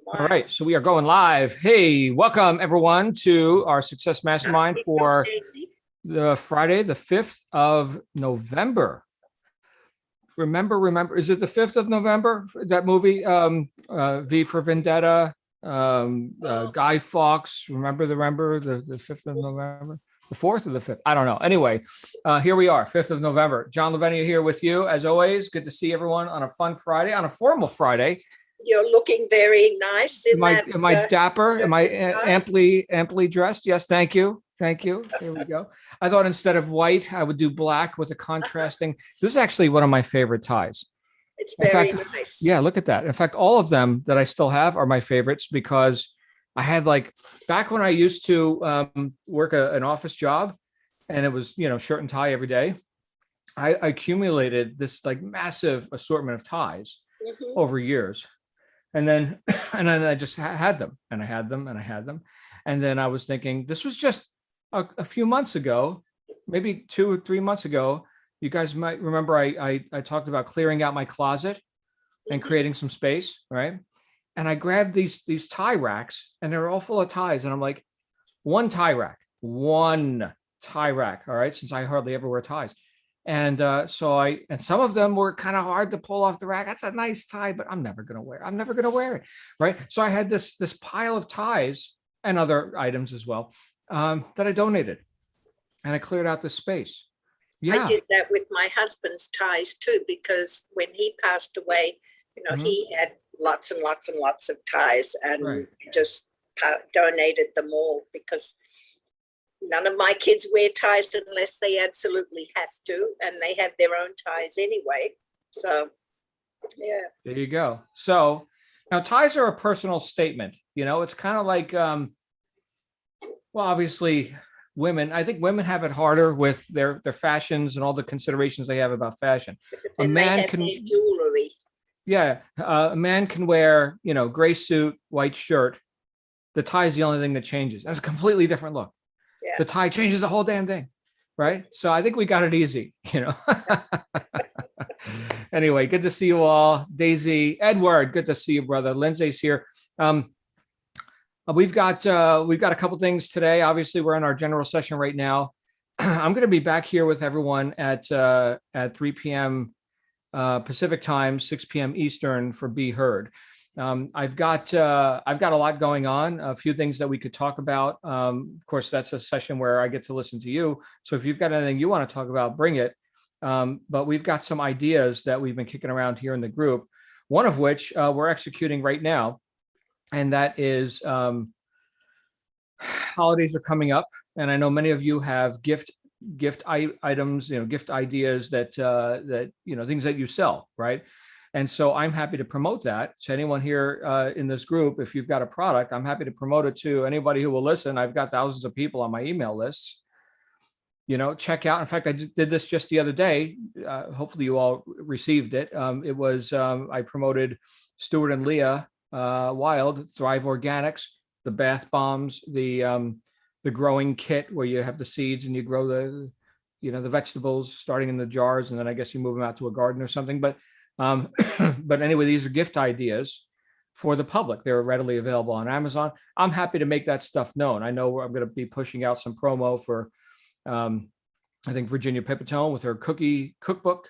All right, so we are going live. Hey, welcome everyone to our Success Mastermind for the Friday, the 5th of November. Remember, is it the 5th of November? That movie, V for Vendetta, Guy Fawkes. Remember the 5th of November? The 4th or the 5th? I don't know. Anyway, here we are, 5th of November. John Lavenia here with you. As always, good to see everyone on a fun Friday, on a formal Friday. You're looking very nice. Am I dapper? Am I amply dressed? Yes, thank you. Thank you. Here we go. I thought instead of white, I would do black with a contrasting. This is actually one of my favorite ties. It's very nice. Yeah, look at that. In fact, all of them that I still have are my favorites because I had back when I used to work an office job and it was, shirt and tie every day. I accumulated this massive assortment of ties over years. And then I just had them and I had them and I had them. And then I was thinking, this was just a few months ago, maybe 2 or 3 months ago. You guys might remember I talked about clearing out my closet and creating some space, right? And I grabbed these tie racks and they're all full of ties. And I'm like, one tie rack. All right. Since I hardly ever wear ties. And and some of them were kind of hard to pull off the rack. That's a nice tie, but I'm never going to wear it. Right. So I had this pile of ties and other items as well that I donated and I cleared out the space. Yeah. I did that with my husband's ties too, because when he passed away, he had lots and lots and lots of ties and just donated them all because none of my kids wear ties unless they absolutely have to, and they have their own ties anyway. So, yeah. There you go. So now ties are a personal statement. It's kind of like, obviously women, I think women have it harder with their fashions and all the considerations they have about fashion. A man can jewelry. Yeah. A man can wear, gray suit, white shirt. The tie is the only thing that changes. That's a completely different look. Yeah. The tie changes the whole damn thing, right? So I think we got it easy, Anyway, good to see you all. Daisy, Edward, good to see you, brother. Lindsay's here. We've got a couple things today. Obviously, we're in our general session right now. I'm going to be back here with everyone at 3 p.m. Pacific time, 6 p.m. Eastern for Be Heard. I've got a lot going on, a few things that we could talk about. Of course, that's a session where I get to listen to you. So if you've got anything you want to talk about, bring it. But we've got some ideas that we've been kicking around here in the group, one of which we're executing right now. And that is holidays are coming up. And I know many of you have gift items, gift ideas that things that you sell, right? And so I'm happy to promote that to anyone here in this group. If you've got a product, I'm happy to promote it to anybody who will listen. I've got thousands of people on my email lists. Check out. In fact, I did this just the other day. Hopefully you all received it. It was I promoted Stuart and Leah Wild, Thrive Organics, the bath bombs, the growing kit where you have the seeds and you grow the vegetables starting in the jars, and then I guess you move them out to a garden or something. But anyway, these are gift ideas for the public. They're readily available on Amazon. I'm happy to make that stuff known. I know I'm going to be pushing out some promo for, I think, Virginia Pipitone with her cookie cookbook.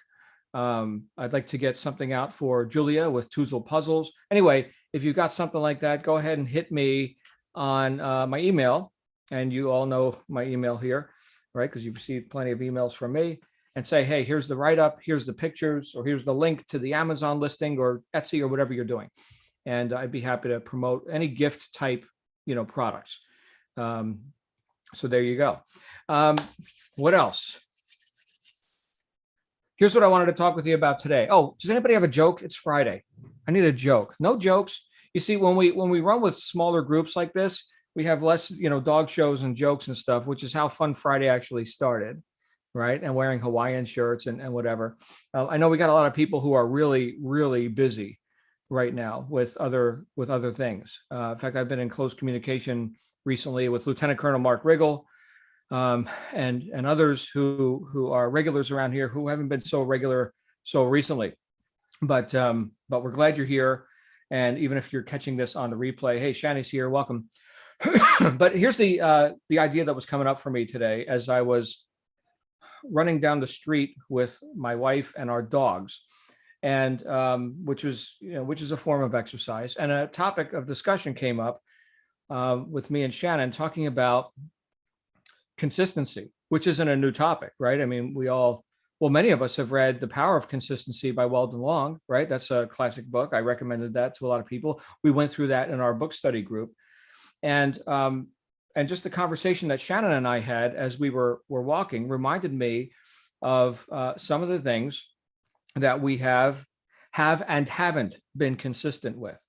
I'd like to get something out for Julia with Toozle Puzzles. Anyway, if you've got something like that, go ahead and hit me on my email. And you all know my email here, right? Because you've received plenty of emails from me. And say, hey, here's the write-up, here's the pictures, or here's the link to the Amazon listing or Etsy or whatever you're doing. And I'd be happy to promote any gift type, products. So there you go. What else? Here's what I wanted to talk with you about today. Oh, does anybody have a joke? It's Friday. I need a joke. No jokes. You see, when we run with smaller groups like this, we have less, dog shows and jokes and stuff, which is how Fun Friday actually started. Right. And wearing Hawaiian shirts and whatever. I know we got a lot of people who are really, really busy right now with other things. In fact, I've been in close communication recently with Lieutenant Colonel Mark Riggle and others who are regulars around here who haven't been so regular so recently. But we're glad you're here. And even if you're catching this on the replay, hey, Shani's here, welcome. But here's the idea that was coming up for me today as I was running down the street with my wife and our dogs, and which is a form of exercise. And a topic of discussion came up with me and Shannon talking about consistency, which isn't a new topic, right? I mean, many of us have read The Power of Consistency by Weldon Long, right? That's a classic book. I recommended that to a lot of people. We went through that in our book study group. And just the conversation that Shannon and I had as we were walking reminded me of some of the things that we have and haven't been consistent with.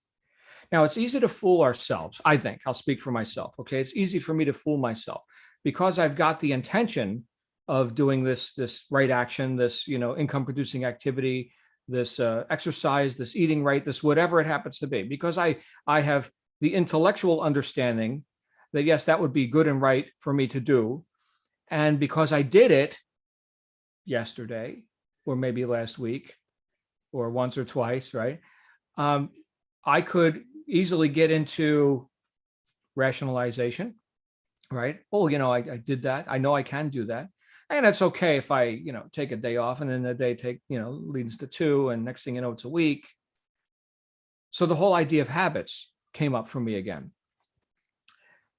Now, it's easy to fool ourselves. I think I'll speak for myself. Okay. It's easy for me to fool myself because I've got the intention of doing this right action, this, income producing activity, this exercise, this eating right, this whatever it happens to be, because I have the intellectual understanding that, yes, that would be good and right for me to do. And because I did it yesterday, or maybe last week, or once or twice, right? I could easily get into rationalization, right? Oh, I did that. I know I can do that. And it's okay if I, take a day off and then the day leads to two, and next thing you know, it's a week. So the whole idea of habits came up for me again.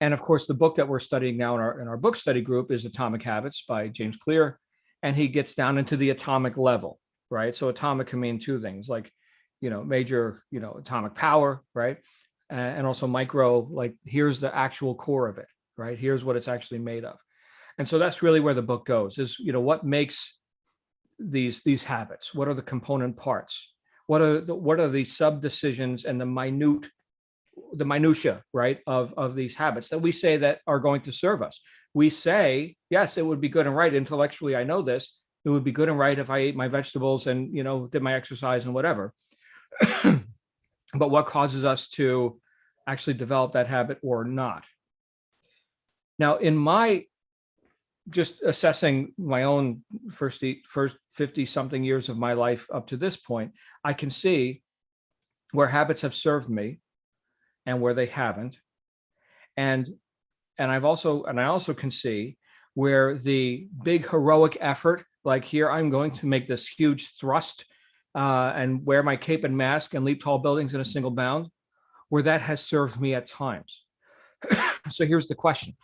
And of course, the book that we're studying now in our book study group is Atomic Habits by James Clear. And he gets down into the atomic level, right? So atomic can mean two things, like, major, atomic power, right? And also micro, like here's the actual core of it, right? Here's what it's actually made of. And so that's really where the book goes is, what makes these habits? What are the component parts? What are the sub decisions and the minutia, right, of these habits that we say that are going to serve us? We say, yes, it would be good and right. Intellectually, I know this. It would be good and right if I ate my vegetables and, did my exercise and whatever. But what causes us to actually develop that habit or not? Now, in my just assessing my own first 50 something years of my life up to this point, I can see where habits have served me and where they haven't. And I also can see where the big heroic effort, like here, I'm going to make this huge thrust and wear my cape and mask and leap tall buildings in a single bound, where that has served me at times. So here's the question.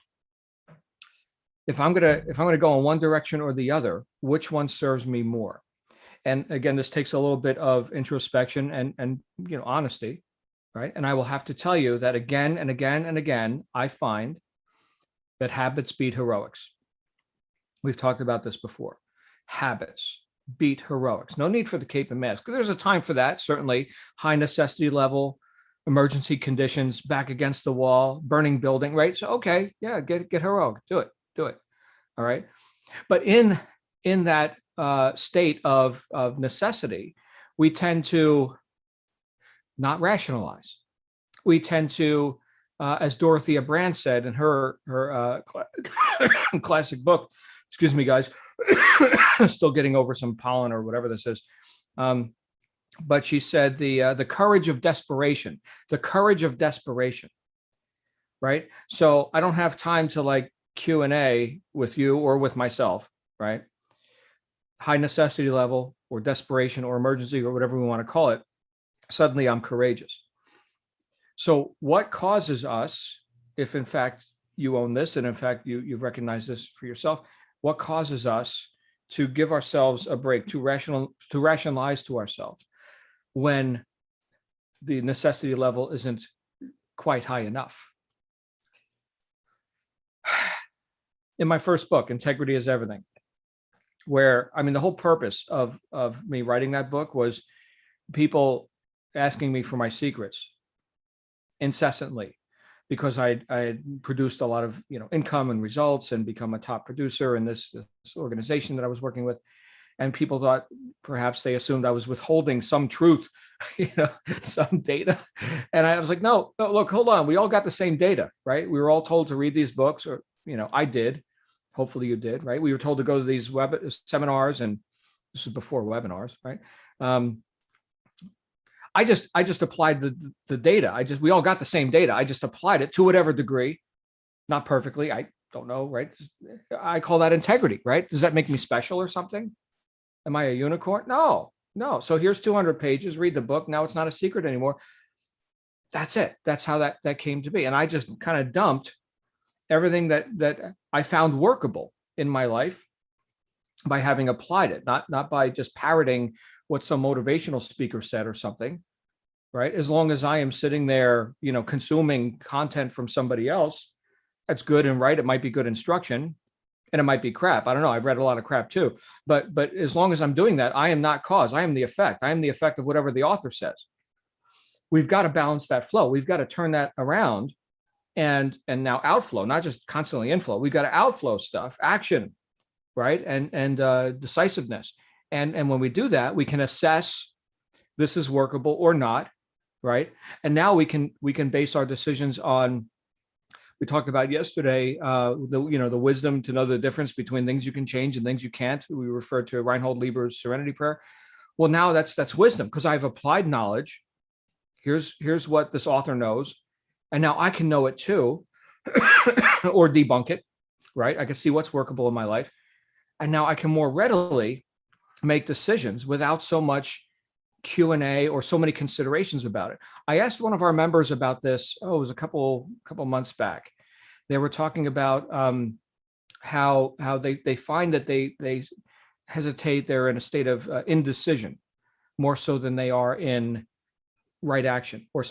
If I'm gonna go in one direction or the other, which one serves me more? And again, this takes a little bit of introspection and honesty, right? And I will have to tell you that again and again and again, I find that habits beat heroics. We've talked about this before. Habits beat heroics. No need for the cape and mask. There's a time for that, certainly. High necessity level, emergency conditions, back against the wall, burning building, right? So, okay, yeah, get heroic. Do it. All right. But in that state of necessity, we tend to not rationalize. We tend to, as Dorothea Brand said in her classic book, excuse me, guys, still getting over some pollen or whatever this is. But she said the courage of desperation, right? So I don't have time to like Q&A with you or with myself, right? High necessity level or desperation or emergency or whatever we want to call it. Suddenly I'm courageous. So what causes us, if in fact you own this, and in fact you've recognized this for yourself, what causes us to give ourselves a break, to rationalize to ourselves when the necessity level isn't quite high enough? In my first book, Integrity is Everything, where, I mean, the whole purpose of me writing that book was people asking me for my secrets incessantly, because I had produced a lot of income and results and become a top producer in this organization that I was working with. And people thought, perhaps they assumed I was withholding some truth, some data. And I was like, no, look, hold on. We all got the same data, right? We were all told to read these books, or, I did. Hopefully you did, right? We were told to go to these seminars, and this was before webinars, right? I just applied the data. We all got the same data. I just applied it to whatever degree, not perfectly. I don't know, right? I call that integrity, right? Does that make me special or something? Am I a unicorn? No, no. So here's 200 pages, read the book. Now it's not a secret anymore. That's it. That's how that came to be. And I just kind of dumped everything that I found workable in my life by having applied it, not by just parroting what some motivational speaker said or something, right? As long as I am sitting there, consuming content from somebody else, that's good and right. It might be good instruction, and it might be crap. I don't know. I've read a lot of crap too, but as long as I'm doing that, I am not cause. I am the effect. I am the effect of whatever the author says. We've got to balance that flow. We've got to turn that around, and now outflow, not just constantly inflow. We've got to outflow stuff, action, right, and decisiveness. And when we do that, we can assess this is workable or not, right? And now we can base our decisions on. We talked about yesterday, the wisdom to know the difference between things you can change and things you can't. We referred to Reinhold Lieber's Serenity Prayer. Well, now that's wisdom, because I've applied knowledge. Here's what this author knows, and now I can know it too, or debunk it, right? I can see what's workable in my life, and now I can more readily make decisions without so much Q&A or so many considerations about it. I asked one of our members about this. It was a couple months back. They were talking about how they find that they hesitate. They're in a state of indecision more so than they are in right action or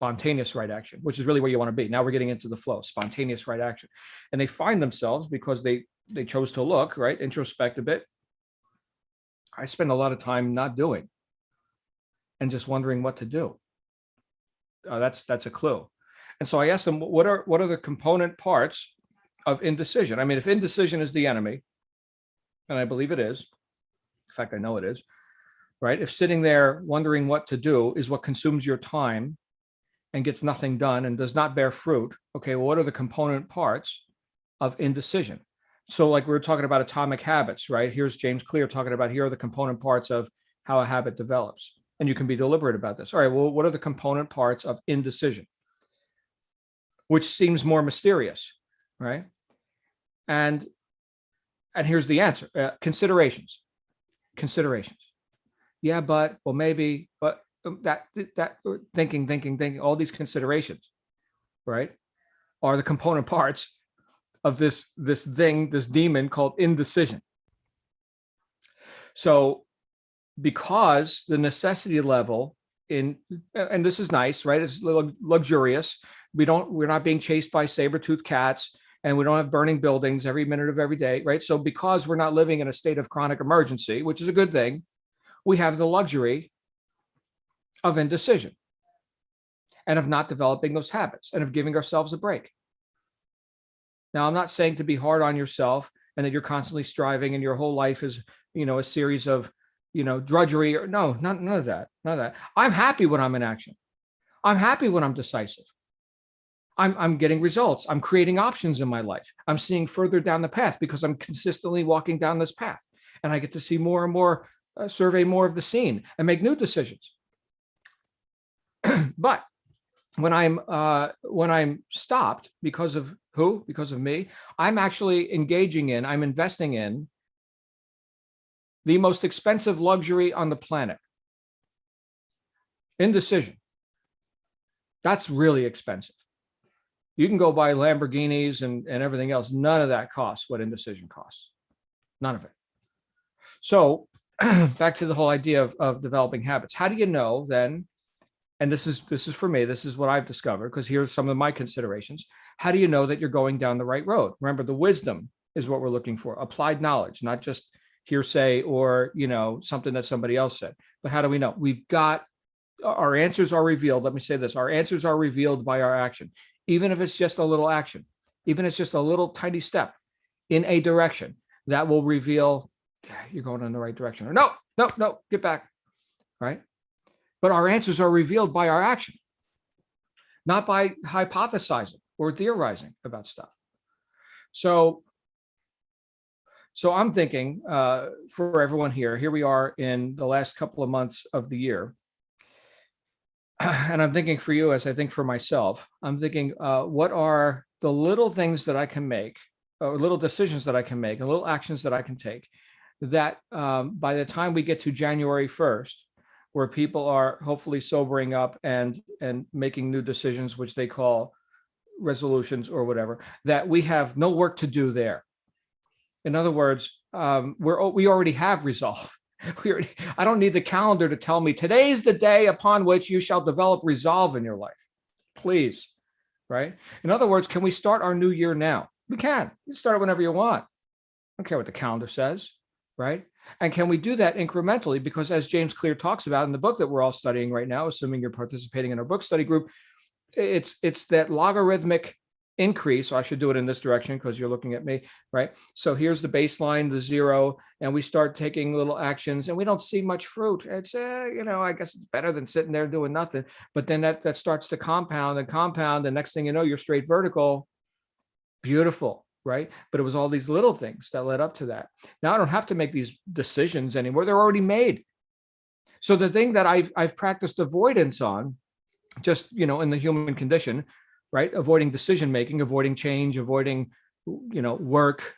spontaneous right action, which is really where you want to be. Now we're getting into the flow, spontaneous right action. And they find themselves, because they chose to look, right, introspect a bit. I spend a lot of time not doing and just wondering what to do. That's a clue. And so I asked them, what are the component parts of indecision? I mean, if indecision is the enemy, and I believe it is, in fact, I know it is, right? If sitting there wondering what to do is what consumes your time and gets nothing done and does not bear fruit, okay, well, what are the component parts of indecision? So like we were talking about atomic habits, right? Here's James Clear talking about, here are the component parts of how a habit develops. And you can be deliberate about this. All right, well, what are the component parts of indecision? Which seems more mysterious, right? And here's the answer. Considerations. Yeah, but, well, maybe, but that thinking, all these considerations, right, are the component parts of this demon called indecision. So because the necessity level and this is nice, right? It's a little luxurious. We're not being chased by saber-toothed cats, and we don't have burning buildings every minute of every day, right? So because we're not living in a state of chronic emergency, which is a good thing, we have the luxury of indecision and of not developing those habits and of giving ourselves a break. Now, I'm not saying to be hard on yourself and that you're constantly striving and your whole life is, a series of, drudgery, or no, none of that. I'm happy when I'm in action. I'm happy when I'm decisive. I'm getting results. I'm creating options in my life. I'm seeing further down the path because I'm consistently walking down this path, and I get to see more and more, survey more of the scene and make new decisions. But when I'm stopped because of who? Because of me, I'm actually I'm investing in the most expensive luxury on the planet. Indecision. That's really expensive. You can go buy Lamborghinis and everything else. None of that costs what indecision costs. None of it. So back to the whole idea of developing habits. How do you know then? And this is for me, this is what I've discovered, because here's some of my considerations. How do you know that you're going down the right road? Remember, the wisdom is what we're looking for. Applied knowledge, not just hearsay or, something that somebody else said. But how do we know? Our answers are revealed. Let me say this. Our answers are revealed by our action. Even if it's just a little action, even if it's just a little tiny step in a direction, that will reveal you're going in the right direction. Or no, get back, right? But our answers are revealed by our action, not by hypothesizing or theorizing about stuff. So I'm thinking for everyone here we are in the last couple of months of the year. and I'm thinking for you, as I think for myself, I'm thinking, what are the little things that I can make, or little decisions that I can make, and little actions that I can take that by the time we get to January 1st, where people are hopefully sobering up and making new decisions, which they call resolutions or whatever, that we have no work to do there. In other words, we already have resolve. I don't need the calendar to tell me today's the day upon which you shall develop resolve in your life. Please, right? In other words, can we start our new year now? We can. You start it whenever you want. I don't care what the calendar says, right? And can we do that incrementally? Because as James Clear talks about in the book that we're all studying right now, assuming you're participating in our book study group, it's that logarithmic increase. So I should do it in this direction because you're looking at me, right? So here's the baseline, the 0, and we start taking little actions and we don't see much fruit. It's, I guess it's better than sitting there doing nothing. But then that starts to compound and compound. The next thing you know, you're straight vertical. Beautiful, right? But it was all these little things that led up to that. Now I don't have to make these decisions anymore. They're already made. So the thing that I've practiced avoidance on, just, in the human condition, right? Avoiding decision-making, avoiding change, avoiding, work,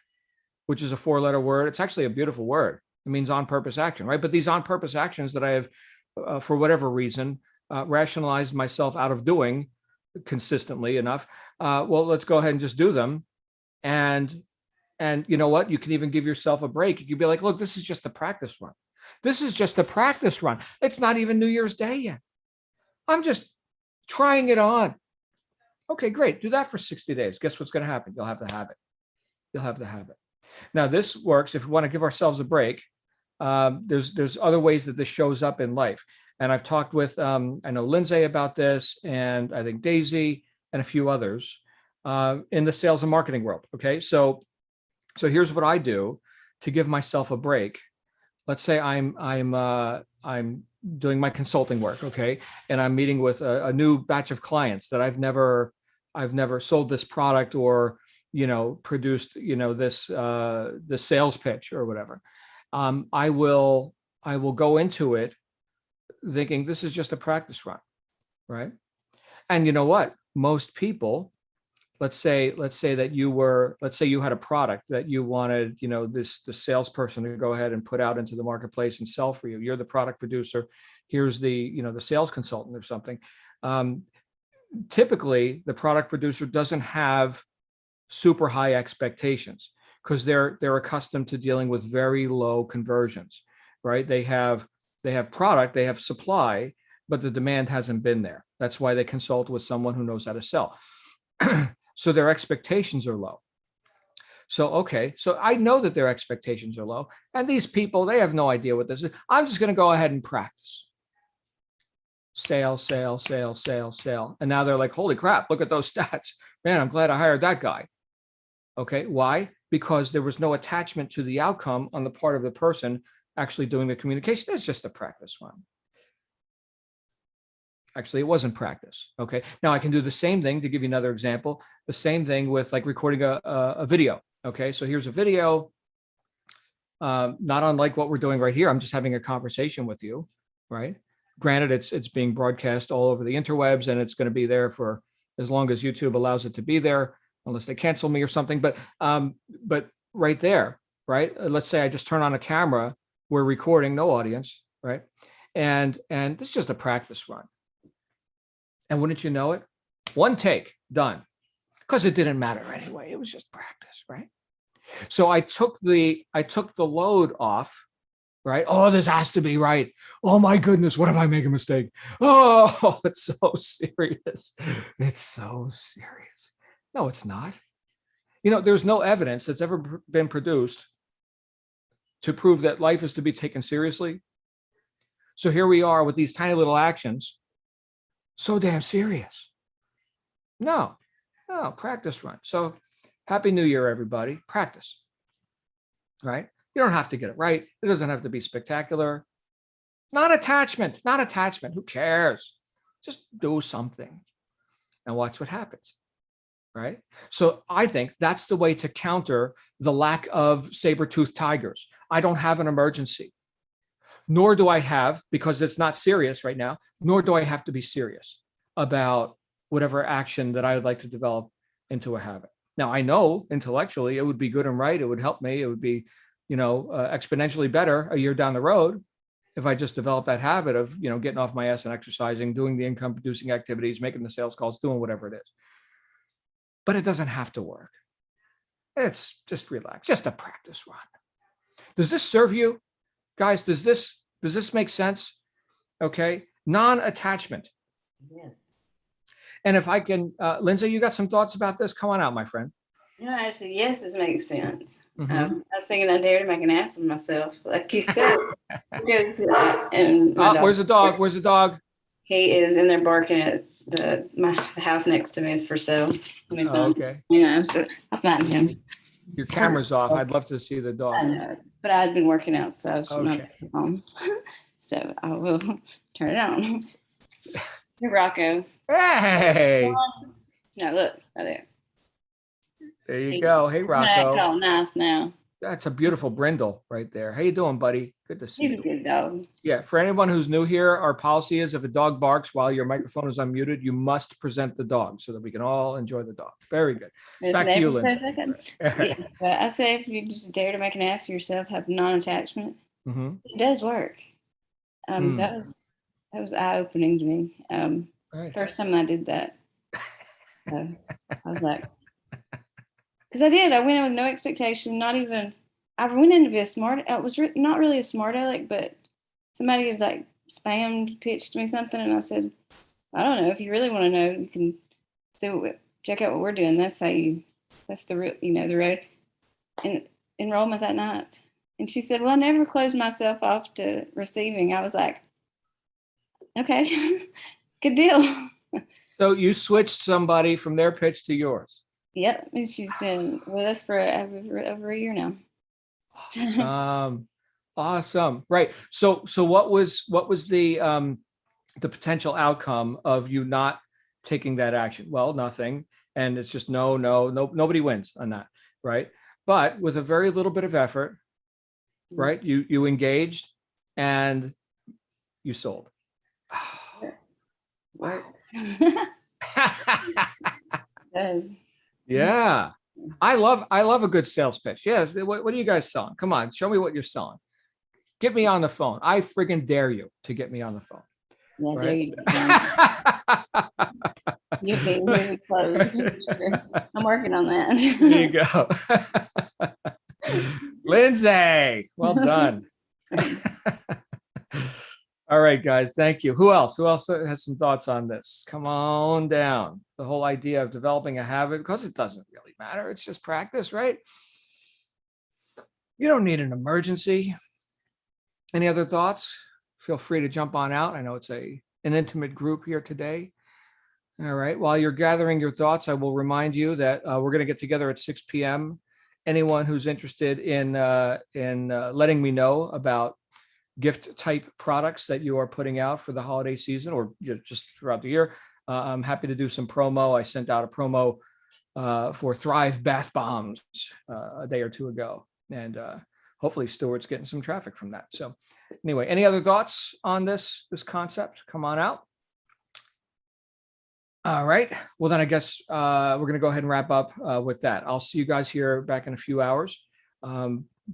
which is a 4-letter word. It's actually a beautiful word. It means on-purpose action, right? But these on-purpose actions that I have, for whatever reason, rationalized myself out of doing consistently enough, well, let's go ahead and just do them. And you know what? You can even give yourself a break. You can be like, look, this is just a practice run. This is just a practice run. It's not even New Year's Day yet. I'm just trying it on. Okay, great. Do that for 60 days. Guess what's going to happen? You'll have the habit. You'll have the habit. Now, this works if we want to give ourselves a break. There's other ways that this shows up in life. And I've talked with, I know Lindsay about this, and I think Daisy and a few others in the sales and marketing world. Okay, so here's what I do to give myself a break. Let's say I'm doing my consulting work, okay, and I'm meeting with a new batch of clients that I've never sold this product or produced this sales pitch or whatever. I will go into it thinking this is just a practice run, right? And you know what? Most people, let's say that you had a product that you wanted, the salesperson to go ahead and put out into the marketplace and sell for you. You're the product producer. Here's the sales consultant or something. Typically, the product producer doesn't have super high expectations because they're accustomed to dealing with very low conversions, right? They have product, they have supply, but the demand hasn't been there. That's why they consult with someone who knows how to sell. So their expectations are low. So I know that their expectations are low. And these people, they have no idea what this is. I'm just going to go ahead and practice. Sale. And now they're like, holy crap, look at those stats. Man, I'm glad I hired that guy. Okay, why? Because there was no attachment to the outcome on the part of the person actually doing the communication. It's just a practice one. Actually, it wasn't practice. Okay. Now I can do the same thing to give you another example. The same thing with like recording a video. Okay. So here's a video, not unlike what we're doing right here. I'm just having a conversation with you, right? Granted, it's being broadcast all over the interwebs and it's going to be there for as long as YouTube allows it to be there, unless they cancel me or something. But right there, right? Let's say I just turn on a camera, we're recording, no audience, right? And this is just a practice run. And wouldn't you know it? One take, done. Because it didn't matter anyway. It was just practice, right? So I took the load off, right? Oh, this has to be right. Oh my goodness, what if I make a mistake? Oh, it's so serious. It's so serious. No, it's not. There's no evidence that's ever been produced to prove that life is to be taken seriously. So here we are with these tiny little actions. So damn serious. No, practice run. So happy New Year, everybody. Practice, right? You don't have to get it right. It doesn't have to be spectacular. Not attachment. Who cares? Just do something and watch what happens, right? So I think that's the way to counter the lack of saber-toothed tigers. I don't have an emergency. nor do I have, because it's not serious right now, nor do I have to be serious about whatever action that I would like to develop into a habit. Now, I know intellectually it would be good and right. It would help me. It would be, exponentially better a year down the road if I just develop that habit of, getting off my ass and exercising, doing the income producing activities, making the sales calls, doing whatever it is. But it doesn't have to work. It's just relax, just a practice run. Does this serve you? Guys, does this make sense? Okay. Non-attachment. Yes. And if I can, Lindsay, you got some thoughts about this? Come on out, my friend. No, actually, yes, this makes sense. Mhm. I was thinking I dare to make an ass of myself, like you said. Because, and my Where's the dog? Where's the dog? he is in there barking at the house next to me is for sale. Okay. So I'll find him. Your camera's off. I'd love to see the I dog. know, but I'd been working out, so I was not Okay. home. So I will turn it on. Here, Rocco. Hey, No, look right there. there you go. Hey, I'm gonna act Rocco. all nice now. That's a beautiful brindle right there. How you doing, buddy? Good to see He's a you. good dog. Yeah, for anyone who's new here, our policy is if a dog barks while your microphone is unmuted, you must present the dog so that we can all enjoy the dog. Very good. Back to you, Lindsay. Yes, but I say if you just dare to make an ass of yourself, have non-attachment, Mhm. it does work. That was eye-opening to me. Right. First time I did that. So I was like, because I did. I went in with no expectation, not even. I went in to be a smart. I was not really a smart aleck, but somebody had like spammed, pitched me something, and I said, I don't know. If you really want to know, you can check out what we're doing. That's the real, the road. And enrollment that night. And she said, well, I never closed myself off to receiving. I was like, okay, good deal. So you switched somebody from their pitch to yours. Yep, and she's been with us for over a year now. Awesome. Right. So what was the potential outcome of you not taking that action? Well, nothing. And it's just no, nobody wins on that. Right. But with a very little bit of effort, right, you engaged and you sold. Wow. Yeah. I love a good sales pitch. Yes. What are you guys selling? Come on, show me what you're selling. Get me on the phone. I friggin' dare you to get me on the phone. Yeah, Right? there you go. You're being really close. Sure. I'm working on that. There you go. Lindsay, well done. All right, guys. Thank you. Who else? Who else has some thoughts on this? Come on down. The whole idea of developing a habit, because it doesn't really matter. It's just practice, right? You don't need an emergency. Any other thoughts? Feel free to jump on out. I know it's an intimate group here today. All right. While you're gathering your thoughts, I will remind you that we're going to get together at 6 p.m. Anyone who's interested in letting me know about gift type products that you are putting out for the holiday season or just throughout the year, I'm happy to do some promo. I sent out a promo for Thrive bath bombs a day or two ago, and hopefully Stuart's getting some traffic from that. So anyway, any other thoughts on this concept? Come on out. All right. Well, then I guess we're going to go ahead and wrap up with that. I'll see you guys here back in a few hours.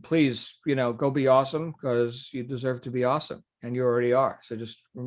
Please, go be awesome, because you deserve to be awesome, and you already are. So just remember